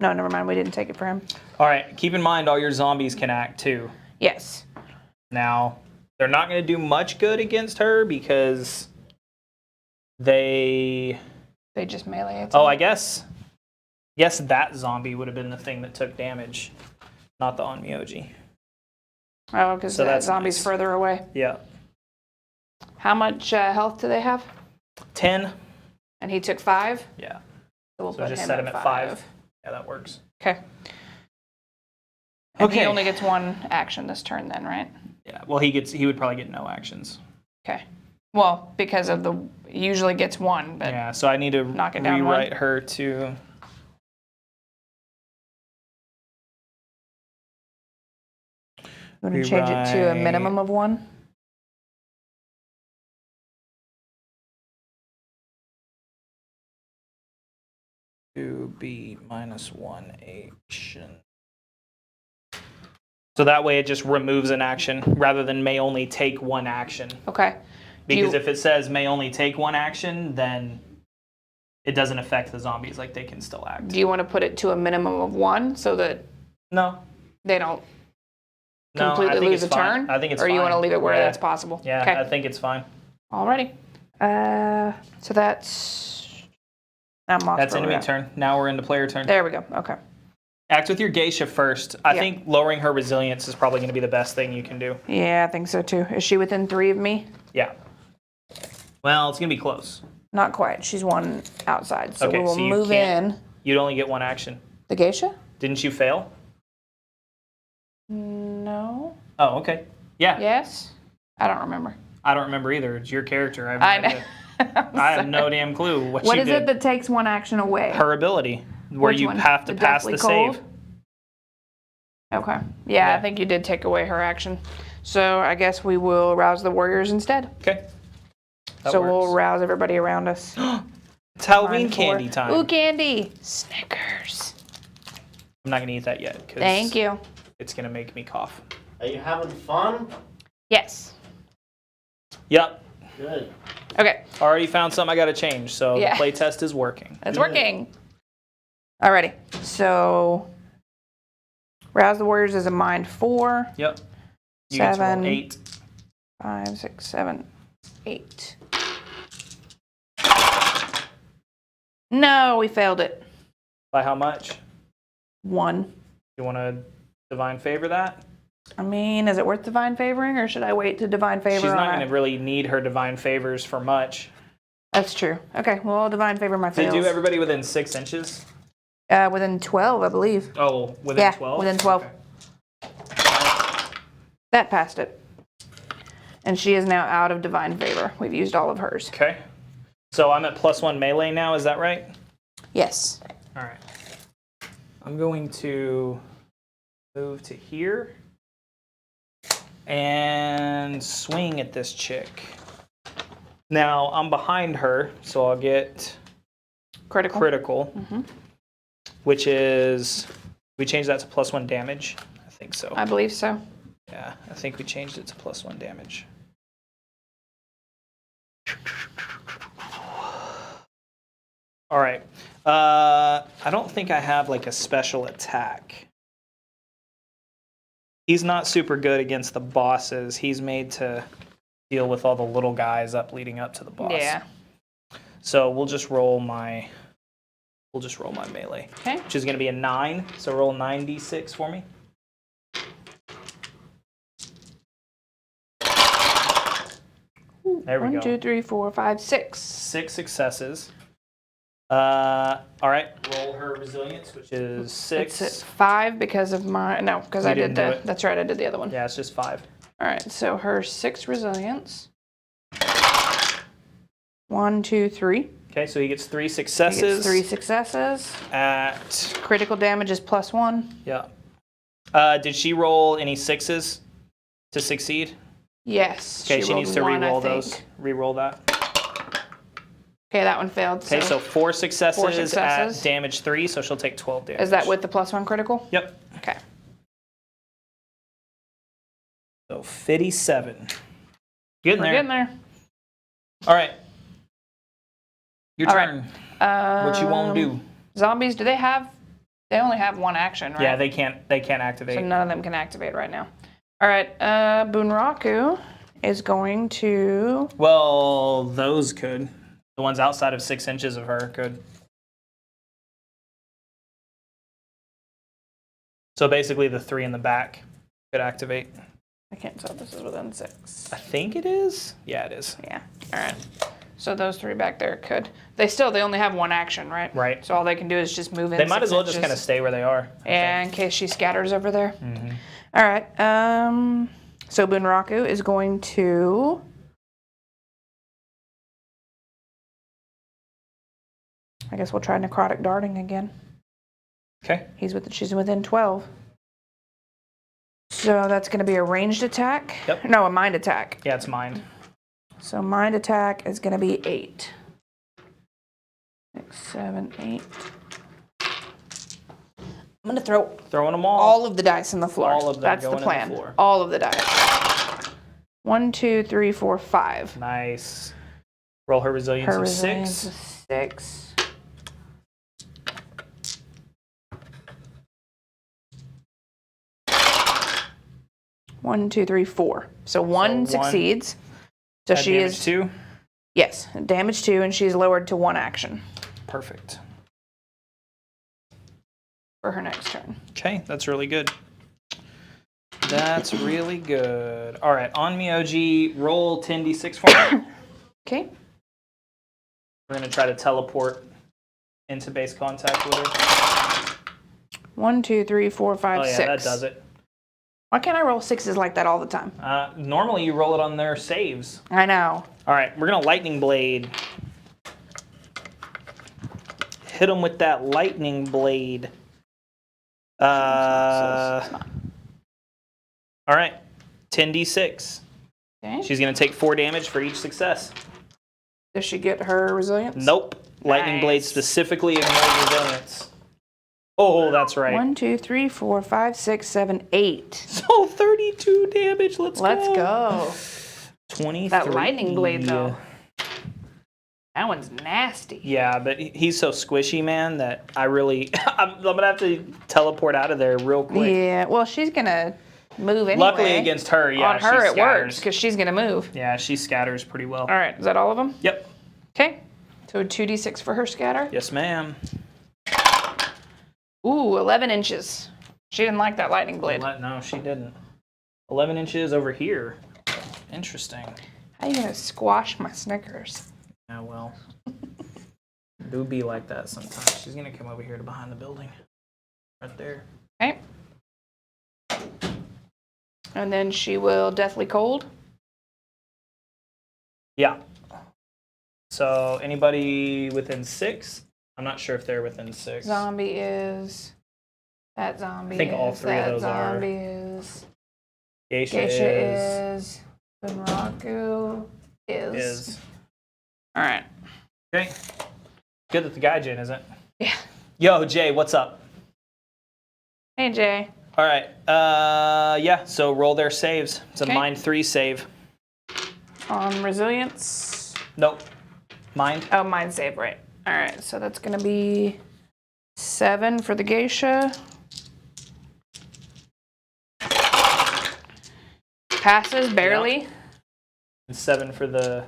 No, never mind. We didn't take it for him. All right. Keep in mind all your zombies can act too. Yes. Now, they're not going to do much good against her because they... They just melee attack. Oh, I guess that zombie would have been the thing that took damage, not the Onmyoji. Oh, because So that that's zombie's nice. further away. Yeah. How much health do they have? 10. And he took 5? Yeah. So we'll So put just him set at him at 5. Yeah, that works. Okay. And he Okay. only gets 1 action this turn then, right? Yeah. Well, he would probably get no actions. Okay. Well, because of the... He usually gets 1, but... Yeah, so I need to Knock it down rewrite her to... You want to change it to a Rewrite. minimum of 1? to be -1 action. So that way it just removes an action rather than may only take 1 action. Okay. Because if it says may only take 1 action, then it doesn't affect the zombies, like they can still act. Do you want to put it to a minimum of 1 so that No. they don't No, completely I think lose a it's fine. turn? I think it's Or fine. you want to leave it where Yeah. that's possible? Yeah, Okay. I think it's fine. Alrighty. So that's... I'm lost That's where we're enemy at. turn. Now we're into player turn. There we go. Okay. Act with your Geisha first. I Yeah. think lowering her resilience is probably going to be the best thing you can do. Yeah, I think so too. Is she within 3 of me? Yeah. Well, it's going to be close. Not quite. She's 1 outside. So Okay, we will so you move can't- in. You'd only get 1 action. The geisha? Didn't you fail? No. Oh, okay. Yeah. Yes? I don't remember. I don't remember either. It's your character. I know. I have no damn clue what What you is did. it that takes 1 action away? Her ability, where Which you one? have to The pass Deathly the Cold? save. Okay. Yeah, Yeah. I think you did take away her action. So I guess we will rouse the warriors instead. Okay. That So works. we'll rouse everybody around us. It's Halloween Mind 4. candy time. Ooh, candy. Snickers. I'm not gonna eat that yet because Thank you. it's gonna make me cough. Are you having fun? Yes. Yep. Good. Okay. Already found something I gotta change, so Yeah. the play test is working. It's working. Alrighty. So rouse the warriors is a mind 4. Yep. You get to roll 7, 8. 5, 6, 7, 8. No, we failed it. By how much? 1. You want to divine favor that? I mean, is it worth divine favoring, or should I wait to divine favor? She's not on going to really need her divine favors for much. That's true. Okay, well, I'll divine favor my fails. Did do everybody within 6 inches? Within 12, I believe. Oh, within 12? Within 12. Okay. That passed it. And she is now out of divine favor. We've used all of hers. Okay. So I'm at +1 melee now, is that right? Yes. All right. I'm going to move to here and swing at this chick. Now, I'm behind her, so I'll get critical, which is, we changed that to +1 damage. I think so. I believe so. Yeah, I think we changed it to +1 damage. All right. I don't think I have like a special attack. He's not super good against the bosses. He's made to deal with all the little guys leading up to the boss. Yeah. So we'll just roll my melee. Okay. Which is going to be a 9. So roll 9d6 for me. There we go. 1, 2, 3, 4, 5, 6. 6 successes. All right. Roll her resilience, which is 6. It's at 5 because of my, no, because You I did didn't do the, it. that's right, I did the other one. Yeah, it's just 5. All right, so her 6 resilience. 1, 2, 3. Okay, so he gets 3 He successes. gets 3 successes. At Critical damage is +1. yeah. Did she roll any 6s to succeed? Yes. Okay, she needs to rolled 1, I re-roll think. those. Re-roll that. Okay, that one failed. Okay, so 4 successes, 4 successes. at damage 3, so she'll take 12 damage. Is that with the +1 critical? Yep. Okay. So 57. Getting We're there. getting there. All right. Your All right. turn. What you want to do? Zombies, they only have 1 action, right? Yeah, they can't activate. So none of them can activate right now. All right, Bunraku is going to... Well, those could. The ones outside of 6 inches of her could. So basically the 3 in the back could activate. I can't tell if this is within 6. I think it is. Yeah, it is. Yeah, all right. So those 3 back there could. They only have 1 action, right? Right. So all they can do is just move in They might 6 as well just inches. kind of stay where they are. Yeah, in case she scatters over there. Mm-hmm. All right, so Bunraku is going to... I guess we'll try necrotic darting again. Okay. She's within 12. So that's going to be a ranged attack. Yep. No, a mind attack. Yeah, it's mine. So mind attack is going to be 8. 6, 7, 8. I'm going to throw Throwing them all. all of the dice on the floor. All of them That's going the in the plan. floor. All of the dice. 1, 2, 3, 4, 5. Nice. Roll her resilience Her of resilience 6. is 6. One, two, three, 4. So one one. succeeds. So At she damage is 2. yes, damage 2, and she's lowered to 1 action Perfect. for her next turn. Okay, that's really good. That's really good. All right, on Miyoji, roll 10d6 for me. Okay. We're going to try to teleport into base contact with her. 1, 2, 3, 4, 5, Oh, yeah, 6. that does it. Why can't I roll 6s like that all the time? Normally, you roll it on their saves. I know. All right, we're going to lightning blade. Hit them with that lightning blade. All right, 10d6. Okay. She's going to take 4 damage for each success. Does she get her resilience? Nope. Lightning blade Nice. specifically ignores resilience. Oh, that's right. 1, 2, 3, 4, 5, 6, 7, 8. So 32 damage. Let's go. 23. That lightning blade, though. That one's nasty. Yeah, but he's so squishy, man, that I really... I'm going to have to teleport out of there real quick. Yeah, well, she's going to move anyway. Luckily against her, yeah, On her, she it scatters. works, because she's going to move. Yeah, she scatters pretty well. All right, is that all of them? Yep. Okay. So 2d6 for her scatter. Yes, ma'am. Ooh, 11 inches. She didn't like that lightning blade. No, she didn't. 11 inches over here. Interesting. How you gonna squash my Snickers? Yeah, well, it do be like that sometimes. She's gonna come over here to behind the building, right there. Okay. And then she will deathly cold. Yeah. So anybody within 6? I'm not sure if they're within 6. Zombie is. That zombie I think is. all 3 of that those are. zombie is. Geisha Geisha is. Bunraku is. All right. Okay. Good that the Gaijin isn't. Yeah. Yo, Jay, what's up? Hey, Jay. All right. Yeah. So roll their saves. It's a Okay. mind 3 save. On resilience. Nope. Mind. Oh, mind save, right. All right, so that's going to be 7 for the Geisha. Passes, barely. Yeah. And 7 for the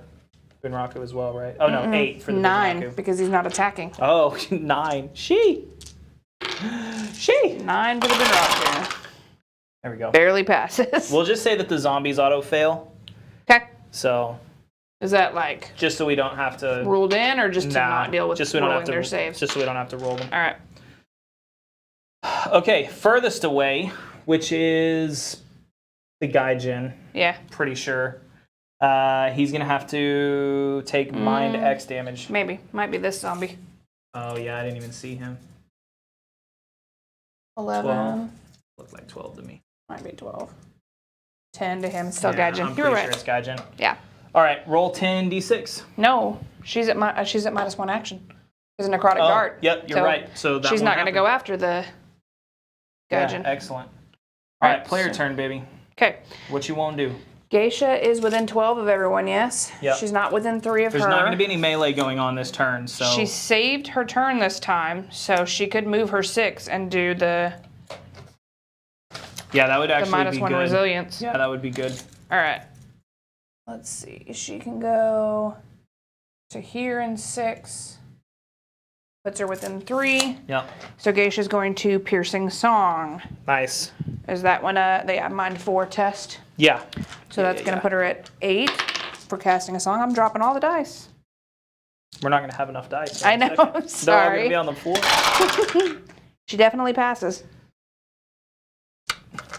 Bunraku as well, right? Oh, no, 8 for the 9, Bunraku. because he's not attacking. Oh, 9. She. 9 for the Bunraku. There we go. Barely passes. We'll just say that the zombies auto-fail. Okay. So, Is that like just so we don't have to... ruled in or just to Nah, not deal with just so we don't rolling have to, their saves? Just so we don't have to roll them. All right. Okay, furthest away, which is the Gaijin, Yeah, pretty sure. He's going to have to take mind X damage. maybe. Might be this zombie. Oh, yeah, I didn't even see him. 11. 12. Looked like 12 to me. Might be 12. 10 to him. Still Yeah, Gaijin. I'm You're pretty right. sure it's Gaijin. Yeah. All right, roll 10d6. No, she's at -1 action. It's a necrotic Oh, dart. yep, you're So right. So that she's won't not going to happen. go after the Gaijin. Yeah, excellent. All right, player so- turn, baby. Okay. What you won't do? Geisha is within 12 of everyone, yes. Yep. She's not within 3 of There's her. not going to be any melee going on this turn, so... She saved her turn this time, so she could move her 6 and do the Yeah, that would actually be -1 good. resilience. Yeah, that would be good. All right. Let's see. She can go to here in 6. Puts her within 3. Yep. So Geisha's going to Piercing Song. Nice. Is that one they mind 4 test? Yeah. So that's going to put her at 8 for casting a song. I'm dropping all the dice. We're not going to have enough dice. I know. I'm They're all going to sorry. be on the floor. She definitely passes.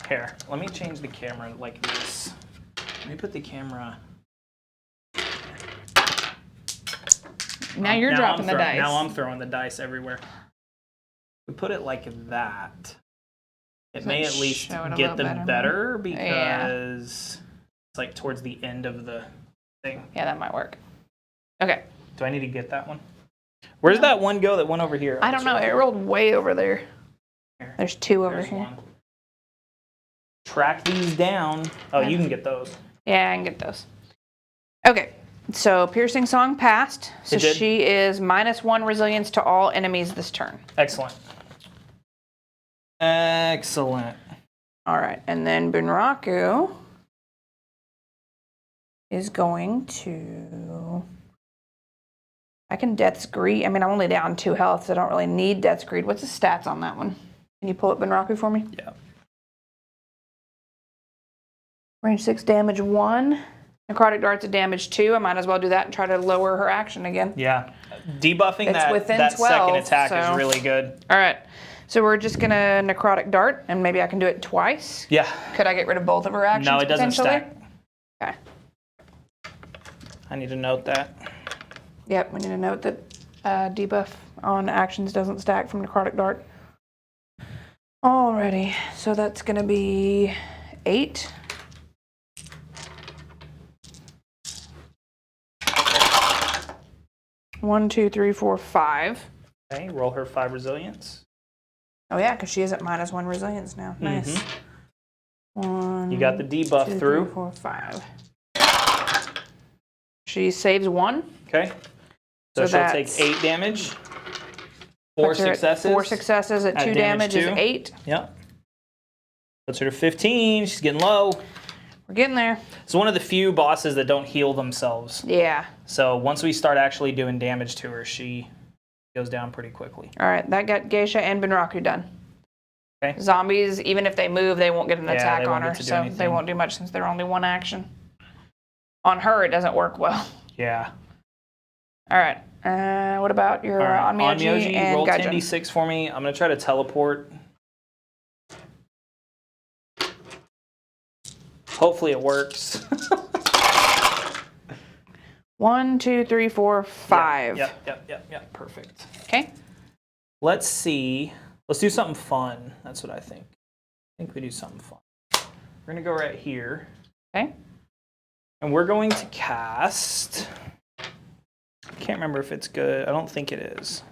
Here, let me change the camera like this. Let me put the camera... Now you're dropping the dice. Now I'm throwing the dice everywhere. We put it like that. It may at least show it a get little them better because it's like towards the end of the thing. Yeah, that might work. Okay. Do I need to get that one? Where's that one go that went over here? I don't know. It rolled way over there. Here. There's 2 over There's here. one. Track these down. Oh, you can get those. Yeah, I can get those. Okay. So Piercing Song passed. So It did? she is -1 resilience to all enemies this turn. Excellent. Excellent. All right. And then Bunraku is going to... I can Death's Greed. I mean, I'm only down 2 health, so I don't really need Death's Greed. What's the stats on that one? Can you pull up Bunraku for me? Yeah. Range 6, damage 1. Necrotic Dart's a damage 2. I might as well do that and try to lower her action again. Yeah. Debuffing It's that, within that 12, second attack so- is really good. All right. So we're just going to Necrotic Dart, and maybe I can do it twice. Yeah. Could I get rid of both of her actions No, it doesn't potentially? stack. Okay. I need to note that. Yep, we need to note that debuff on actions doesn't stack from Necrotic Dart. Alrighty, so that's going to be 8. One, two, three, four, 5. Okay, roll her 5 resilience. Oh yeah, because she is at -1 resilience now. Nice. One, You got the debuff 2, through. 3, 4, 5. She saves 1. Okay. So she'll take that's- 8 damage. 4 Puts her at successes. 4 successes at At 2 damage damage is 2. 8. Yep. Puts her to 15. She's getting low. We're getting there. It's one of the few bosses that don't heal themselves. Yeah. So once we start actually doing damage to her, she goes down pretty quickly. All right, that got Geisha and Bunraku done. Okay. Zombies, even if they move, they won't get an Yeah, attack they on won't her, get to do so they anything. won't do much since they're only one action. On her, it doesn't work well. Yeah. All right. What about your All right. Onmyoji and roll Gaijin? 10d6 for me. I'm going to try to teleport. Hopefully it works. 1, 2, 3, 4, 5. Yep. Perfect. Okay. Let's see. Let's do something fun. That's what I think. I think we do something fun. We're going to go right here. Okay. And we're going to cast... I can't remember if it's good. I don't think it is.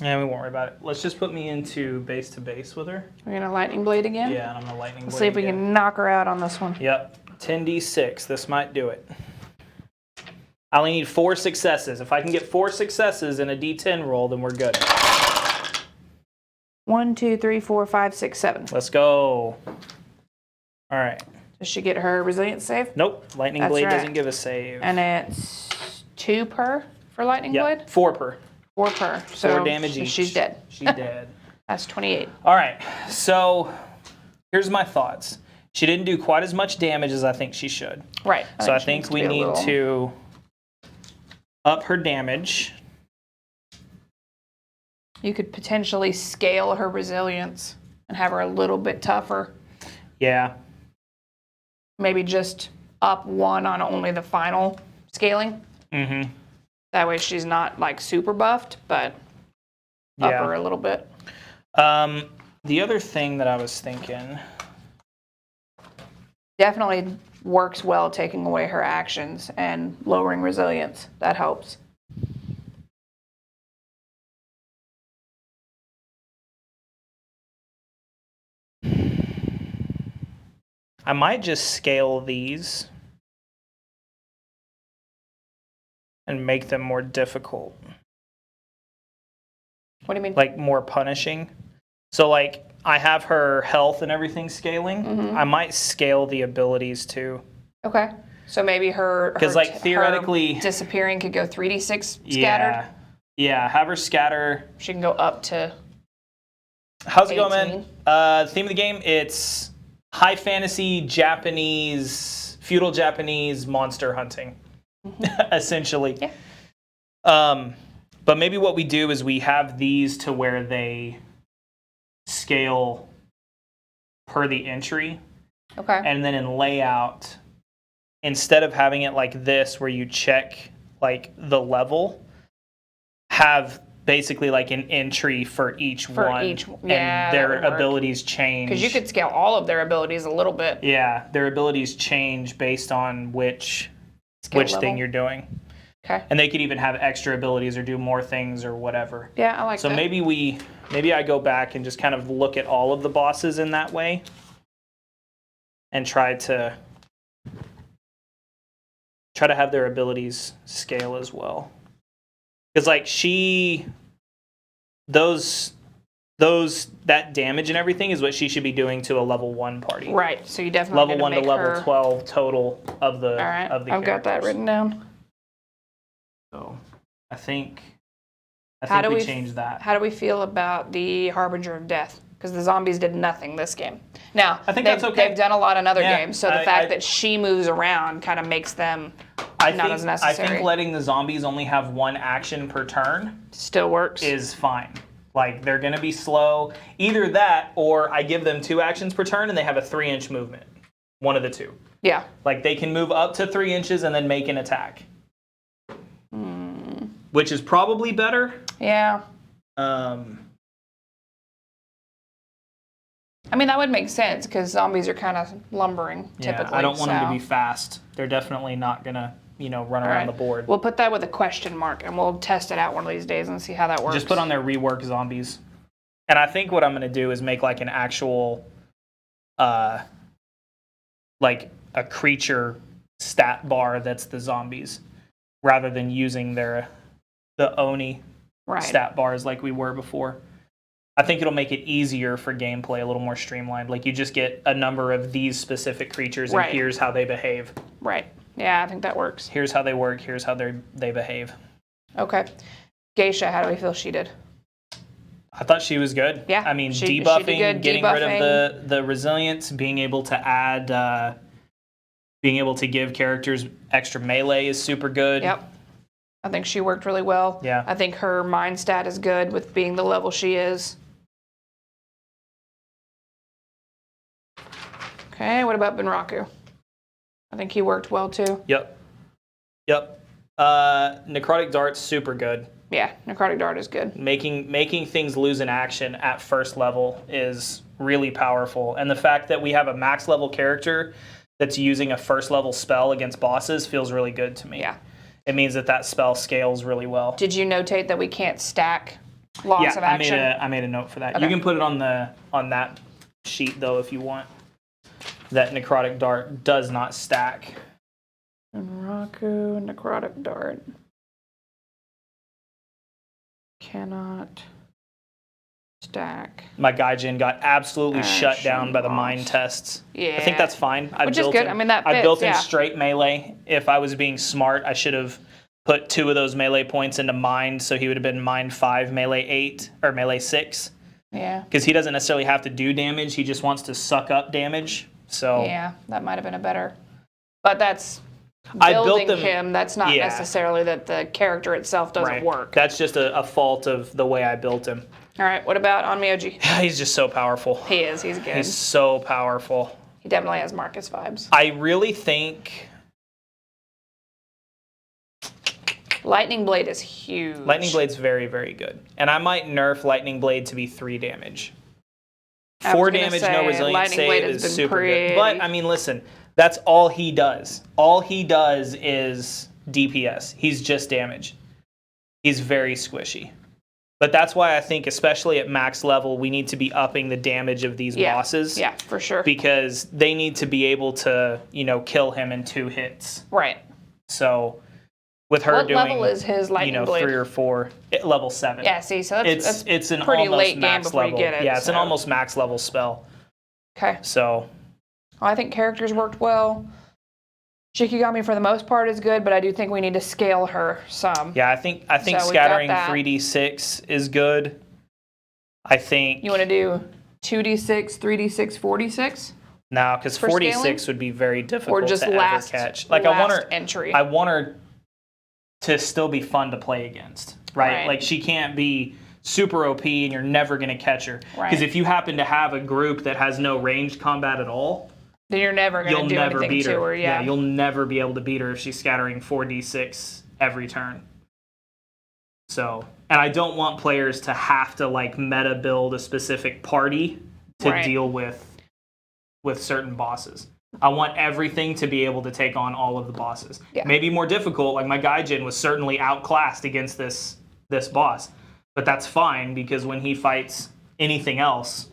Yeah, we won't worry about it. Let's just put me into base to base with her. We're going to Lightning Blade again? Yeah, and I'm going to lightning blade. Let's see if we can knock her out on this one. Yep. 10d6. This might do it. I only need 4 successes. If I can get 4 successes in a d10 roll, then we're good. 1, 2, 3, 4, 5, 6, 7. Let's go. All right. Does she get her resilience save? Nope. Lightning That's blade right. doesn't give a save. And it's 2 per for Lightning Blade? Yep. 4 per. 4 per. So 4 damage each. she's dead. She's dead. That's 28. All right. So here's my thoughts. She didn't do quite as much damage as I think she should. Right. So I she think needs to we be a need little- to up her damage. You could potentially scale her resilience and have her a little bit tougher. Yeah. Maybe just up 1 on only the final scaling. Mm-hmm. That way she's not like super buffed, but up Yeah. her a little bit. The other thing that I was thinking... Definitely works well taking away her actions and lowering resilience. That helps. I might just scale these and make them more difficult. What do you mean? Like more punishing. So like I have her health and everything scaling. Mm-hmm. I might scale the abilities too. Okay. So maybe her 'Cause, like, theoretically- her disappearing could go 3d6 scattered. Yeah. Yeah, have her scatter. She can go up to How's it going, 18. man? Theme of the game, it's high fantasy Japanese, feudal Japanese monster hunting, essentially. Yeah. But maybe what we do is we have these to where they scale per the entry. Okay. And then in layout, instead of having it like this where you check like the level, have basically like an entry for each For one. each- and yeah, that their would work. abilities change. Because you could scale all of their abilities a little bit. Yeah, their abilities change based on which Skill thing level. you're doing. Okay. And they could even have extra abilities or do more things or whatever. Yeah, I like So that. maybe I go back and just kind of look at all of the bosses in that way and try to have their abilities scale as well. Because like that damage and everything is what she should be doing to a level 1 party. Right. So you definitely Level gotta 1 to make level her... 12 total of the All right. of the I've got that characters. written down. So I think How do we we change that. How do we feel about the Harbinger of Death? Because the zombies did nothing this game. Now, I think they've, that's okay. they've done a lot in other Yeah, games, so the fact that she moves around kind of makes them not as I necessary. think letting the zombies only have 1 action per turn Still works. is fine. Like they're gonna be slow. Either that or I give them 2 actions per turn and they have a 3-inch movement. One of the 2. Yeah. Like they can move up to 3 inches and then make an attack. Which is probably better. Yeah. I mean, that would make sense because zombies are kind of lumbering typically. Yeah, I don't want them to so- be fast. They're definitely not gonna, run All around right. the board. We'll put that with a question mark and we'll test it out one of these days and see how that works. Just put on their rework zombies. And I think what I'm gonna do is make like an actual, like a creature stat bar that's the zombies, rather than using the Oni right. stat bars like we were before. I think it'll make it easier for gameplay, a little more streamlined. Like you just get a number of these specific creatures and Right. here's how they behave. Right. Yeah, I think that works. Here's how they work, here's how they behave. Okay. Geisha, how do we feel she did? I thought she was good. Yeah, I mean, she did debuffing, good. getting rid of the resilience, being able to add, being able to give characters extra melee is super good. Yep. I think she worked really well. Yeah. I think her mind stat is good with being the level she is. Okay, what about Benraku? I think he worked well too. Yep. Necrotic Dart's super good. Yeah, Necrotic Dart is good. Making things lose in action at first level is really powerful. And the fact that we have a max level character that's using a first level spell against bosses feels really good to me. Yeah. It means that spell scales really well. Did you notate that we can't stack loss of action? I made a note for that. Okay. You can put it on that sheet though if you want. That Necrotic Dart does not stack. Benraku, Necrotic Dart. Cannot stack. My Gaijin got absolutely shut Action down by the loss. mind tests. Yeah. I think that's fine. Which is good. I mean, that I fits, built in yeah. straight melee. If I was being smart, I should have put 2 of those melee points into mind, so he would have been mind 5, melee 8, or melee 6. Yeah. Because he doesn't necessarily have to do damage. He just wants to suck up damage. So Yeah, that might have been a better. But that's I built building them- him. That's not Yeah. necessarily that the character itself doesn't right. work. That's just a fault of the way I built him. All right, what about Onmyoji? He's just so powerful. He is. He's good. He's so powerful. He definitely has Marcus vibes. I really think Lightning Blade is huge. Lightning Blade's very, very good. And I might nerf Lightning Blade to be 3 damage. I was 4 gonna damage, say, no resilience Lightning Blade save has is been super pretty- good. But, I mean, listen, that's all he does. All he does is DPS. He's just damage. He's very squishy. But that's why I think, especially at max level, we need to be upping the damage of these bosses. Yeah, for sure. Because they need to be able to, kill him in 2 hits. Right. So, with her What doing, level is his Lightning Blade? 3 or 4, level 7. Yeah, see, so that's It's an pretty almost late game max before level. you get it. Yeah, it's an so. almost max level spell. Okay. So, Well, I think characters worked well. Shikigami for the most part is good, but I do think we need to scale her some. yeah, I think So we've got scattering that. 3d6 is good. I think You want to do 2d6, 3d6, 4d6? no, because for 46 would be very difficult Or just to last ever catch. Like I want her entry. I want her to still be fun to play against, right? Right. Like she can't be super OP and you're never going to catch her. Right. Because if you happen to have a group that has no ranged combat at all, Then you're never going you'll to do never anything beat to her. Yeah. you'll never be able to beat her if she's scattering 4d6 every turn. So, and I don't want players to have to like meta build a specific party to Right. deal with certain bosses. I want everything to be able to take on all of the bosses. Yeah. Maybe more difficult, like my Gaijin was certainly outclassed against this boss. But that's fine because when he fights anything else,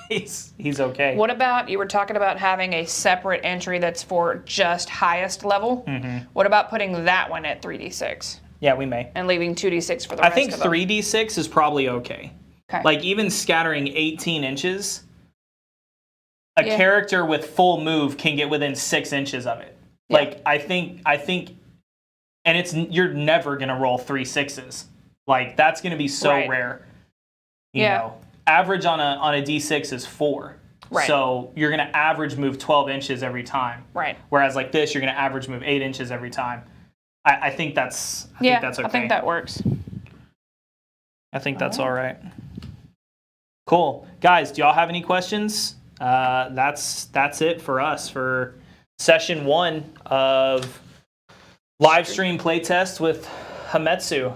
he's okay. What about, you were talking about having a separate entry that's for just highest level. Mm-hmm. What about putting that one at 3d6 Yeah, we may. and leaving 2d6 for the I rest think of them? 3d6 is probably okay. Okay. Like even scattering 18 inches, a Yeah. character with full move can get within 6 inches of it. Yeah. Like I think, and you're never gonna roll 3 6s. Like that's gonna be so Right. rare. You Yeah. know, average on a d6 is 4. Right. So you're gonna average move 12 inches every time. Right. Whereas like this, you're gonna average move 8 inches every time. I think that's okay. I think that works. I think that's all right. Cool. Guys, do y'all have any questions? That's it for us for session 1 of live stream playtest with Hametsu.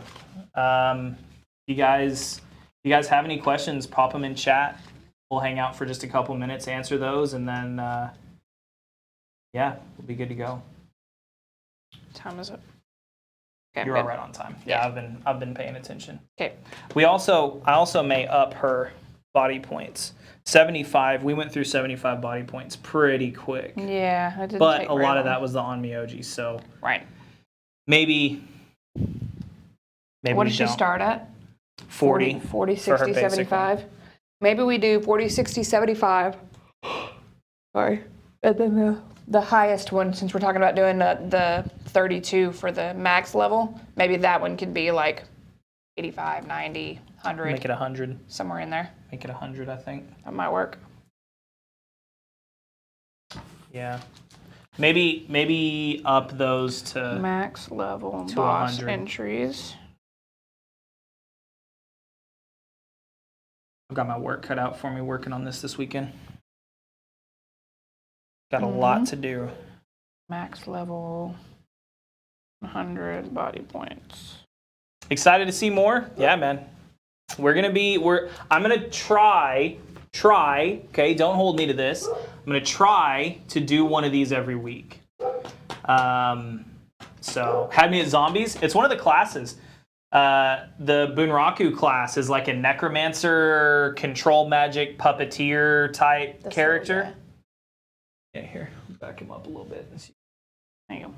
You guys have any questions, pop them in chat. We'll hang out for just a couple minutes, answer those, and then we'll be good to go. What time is it? Okay, You're good. all right on time. Yeah. I've been paying attention. Okay. I also may up her body points. 75. We went through 75 body points pretty quick. Yeah, it didn't But take a very lot of long. that was the Onmyoji, so Right. maybe What we does she don't. start at? 40. 40, for her 60, basic 75. Maybe we do 40, 60, 75. Sorry. And then the highest one, since we're talking about doing the 32 for the max level, maybe that one could be like 85, 90, 100. Make it 100. Somewhere in there. Make it 100, I think. That might work. Yeah. Maybe up those to Max level to boss 100. entries. I've got my work cut out for me working on this weekend. Got a lot to do. Max level 100 body points. Excited to see more? Yeah, man. I'm gonna try, okay, don't hold me to this. I'm gonna try to do one of these every week. So, Had Me at Zombies, it's one of the classes. The Bunraku class is like a necromancer, control magic, puppeteer type character. Yeah, here, back him up a little bit. There you go.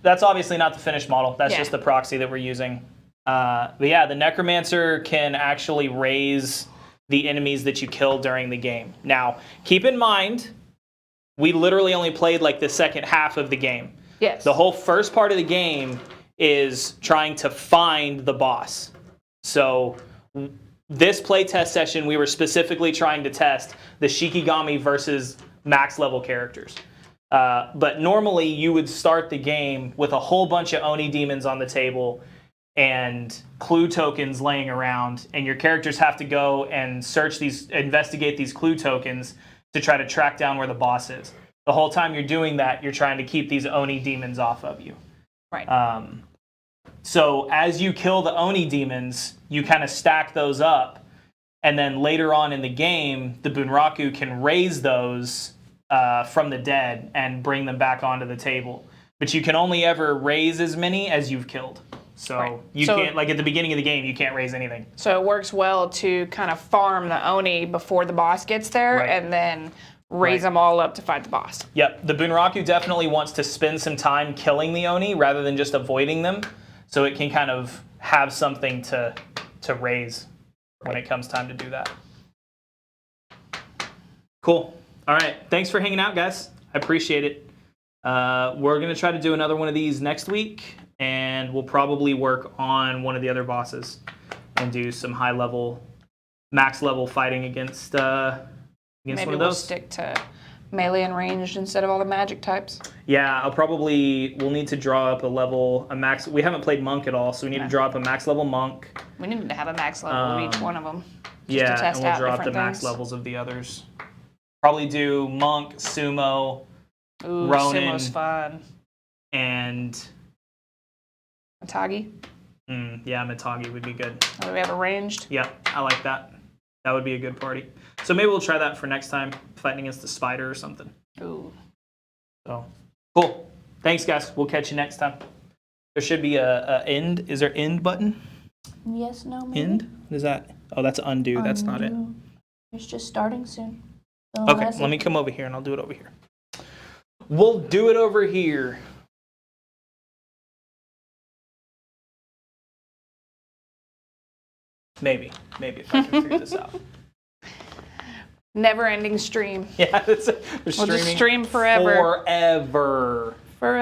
That's obviously not the finished model. That's just the proxy that we're using. But yeah, the necromancer can actually raise the enemies that you kill during the game. Now, keep in mind, we literally only played like the second half of the game. Yes. The whole first part of the game is trying to find the boss. So this playtest session, we were specifically trying to test the Shikigami versus max level characters. But normally you would start the game with a whole bunch of Oni demons on the table and clue tokens laying around, and your characters have to go and investigate these clue tokens to try to track down where the boss is. The whole time you're doing that, you're trying to keep these Oni demons off of you. Right. So as you kill the Oni demons, you kind of stack those up, and then later on in the game, the Bunraku can raise those from the dead and bring them back onto the table. But you can only ever raise as many as you've killed. So you can't, like at the beginning of the game, you can't raise anything. So it works well to kind of farm the Oni before the boss gets there, and then raise them all up to fight the boss. Yep, the Bunraku definitely wants to spend some time killing the Oni rather than just avoiding them, so it can kind of have something to raise when it comes time to do that. Cool. All right, thanks for hanging out, guys. I appreciate it. We're going to try to do another one of these next week, and we'll probably work on one of the other bosses and do some high-level, max-level fighting against one of those. Maybe we'll stick to melee and ranged instead of all the magic types. Yeah, we'll need to draw up a max. We haven't played monk at all, so we need to draw up a max level monk. We need to have a max level of each one of them. Yeah, and we'll draw up the max levels of the others. Probably do monk, sumo, Ronin, Sumo's fun. and Matagi. Yeah, Matagi would be good. Oh, we have a ranged. Yeah, I like that. That would be a good party. So maybe we'll try that for next time, fighting against the spider or something. Ooh. So, cool. Thanks, guys. We'll catch you next time. There should be a end. Is there end button? Yes, no, maybe. End? What is that? Oh, that's undo. That's not it. It's just starting soon. Okay, let me come over here and I'll do it over here. We'll do it over here. Maybe if I can figure this out. Never-ending stream. Yeah, we're We'll just stream forever. Forever. Forever.